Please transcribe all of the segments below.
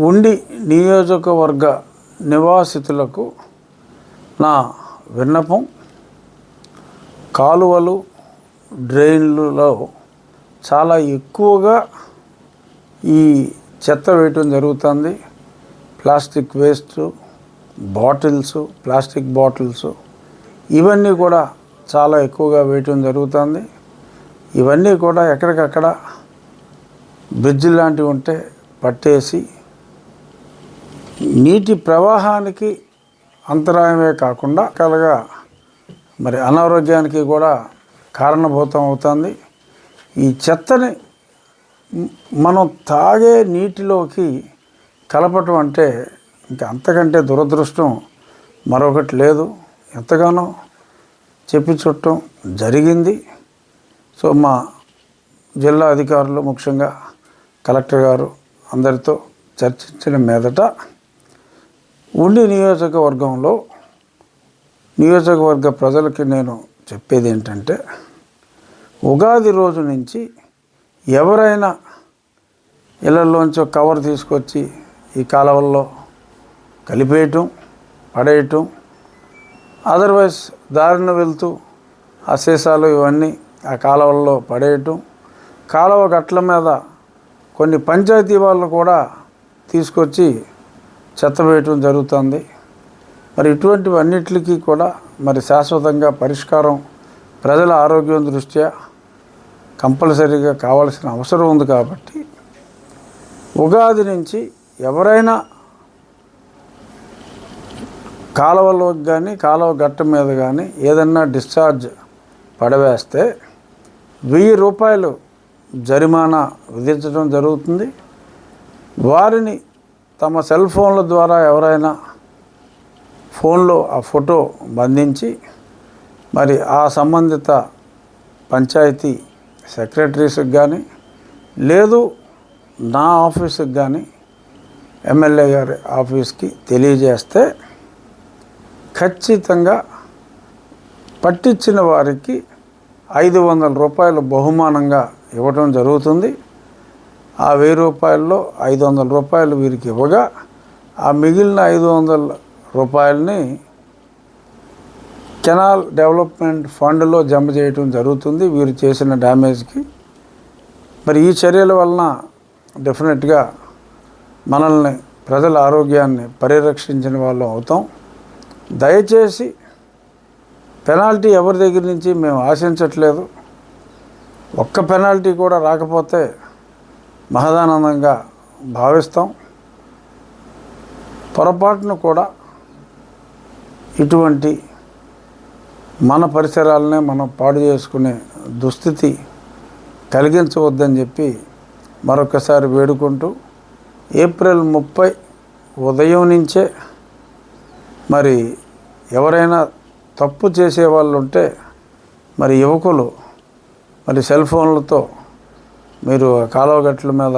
ఉండి నియోజకవర్గ నివాసితులకు నా విన్నపం, కాలువలు డ్రైన్లలో చాలా ఎక్కువగా ఈ చెత్త వేయటం జరుగుతుంది. Plastic waste bottles, plastic bottles ఇవన్నీ కూడా చాలా ఎక్కువగా వేయటం జరుగుతుంది. ఇవన్నీ కూడా ఎక్కడికక్కడ బ్రిడ్జ్ లాంటివి ఉంటే పట్టేసి నీటి ప్రవాహానికి అంతరాయమే కాకుండా మరి అనారోగ్యానికి కూడా కారణభూతం అవుతుంది. ఈ చెత్తని మనం తాగే నీటిలోకి కలపటం అంటే ఇంకా అంతకంటే దురదృష్టం మరొకటి లేదు. ఎంతగానో చెప్పి చుట్టం జరిగింది. సో మా జిల్లా అధికారులు, ముఖ్యంగా కలెక్టర్ గారు అందరితో చర్చించిన మీదట ఉండి నియోజకవర్గ ప్రజలకి నేను చెప్పేది ఏంటంటే, ఉగాది రోజు నుంచి ఎవరైనా ఇళ్ళల్లోంచి కవర్ తీసుకొచ్చి ఈ కాలువల్లో కలిపేయటం, పడేయటం, అదర్వైజ్ దారిన వెళ్తూ ఆ సీసాలు ఇవన్నీ ఆ కాలువల్లో పడేయటం, కాలువ గట్ల మీద కొన్ని పంచాయతీ వాళ్ళు కూడా తీసుకొచ్చి చెత్త వేయటం జరుగుతుంది. మరి ఇటువంటివన్నిటికీ కూడా మరి శాశ్వతంగా పరిష్కారం ప్రజల ఆరోగ్యం దృష్ట్యా కంపల్సరీగా కావాల్సిన అవసరం ఉంది. కాబట్టి ఉగాది నుంచి ఎవరైనా కాలువలోకి కానీ కాలువ గట్ట మీద కానీ ఏదన్నా డిశ్చార్జ్ పడవేస్తే 1000 రూపాయలు జరిమానా విధించడం జరుగుతుంది. వారిని తమ సెల్ ఫోన్ల ద్వారా ఎవరైనా ఫోన్లో ఆ ఫోటో బంధించి మరి ఆ సంబంధిత పంచాయతీ సెక్రటరీస్కి కానీ లేదు నా ఆఫీస్కి కానీ ఎమ్మెల్యే గారి ఆఫీస్కి తెలియజేస్తే ఖచ్చితంగా పట్టించిన వారికి 500 రూపాయలు బహుమానంగా ఇవ్వడం జరుగుతుంది. ఆ 1000 రూపాయల్లో 500 రూపాయలు వీరికి ఇవ్వగా ఆ మిగిలిన 500 రూపాయలని కెనాల్ డెవలప్మెంట్ ఫండ్లో జమ చేయటం జరుగుతుంది వీరు చేసిన డ్యామేజ్కి. మరి ఈ చర్యల వలన డెఫినెట్గా మనల్ని, ప్రజల ఆరోగ్యాన్ని పరిరక్షించిన వాళ్ళం అవుతాం. దయచేసి పెనాల్టీ ఎవరి దగ్గర నుంచి మేము ఆశించట్లేదు. ఒక్క పెనాల్టీ కూడా రాకపోతే మహదానందంగా భావిస్తాం. పొరపాటును కూడా ఇటువంటి మన పరిసరాలనే మనం పాడు చేసుకునే దుస్థితి కలిగించవద్దని చెప్పి మరొకసారి వేడుకుంటూ, ఏప్రిల్ 30 ఉదయం నుంచే మరి ఎవరైనా తప్పు చేసేవాళ్ళు ఉంటే మరి యువకులు మరి సెల్ ఫోన్లతో మీరు కాలువ గట్ల మీద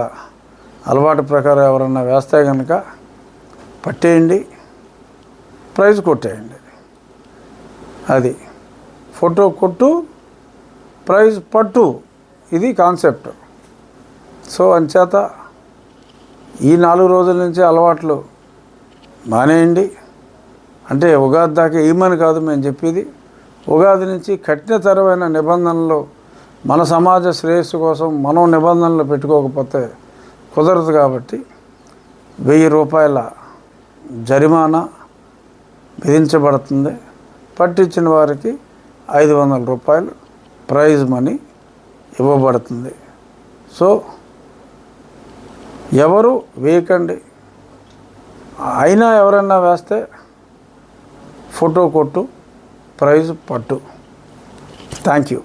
అలవాటు ప్రకారం ఎవరన్నా వేస్తే కనుక పట్టేయండి, ప్రైజ్ కొట్టేయండి. అది ఫోటో కొట్టు, ప్రైజ్ పట్టు, ఇది కాన్సెప్ట్. సో అంచేత ఈ 4 రోజుల నుంచి అలవాట్లు మానేయండి. అంటే ఉగాది దాకా ఏమని కాదు మేము చెప్పేది. ఉగాది నుంచి కఠినతరమైన నిబంధనలు, మన సమాజ శ్రేయస్సు కోసం మనం నిబంధనలు పెట్టుకోకపోతే కుదరదు. కాబట్టి 1000 రూపాయల జరిమానా విధించబడుతుంది. పట్టించిన వారికి 500 రూపాయలు ప్రైజ్ మనీ ఇవ్వబడుతుంది. సో ఎవరు వేయకండి. అయినా ఎవరైనా వేస్తే ఫోటో కొట్టు, ప్రైజ్ పట్టు. Thank you.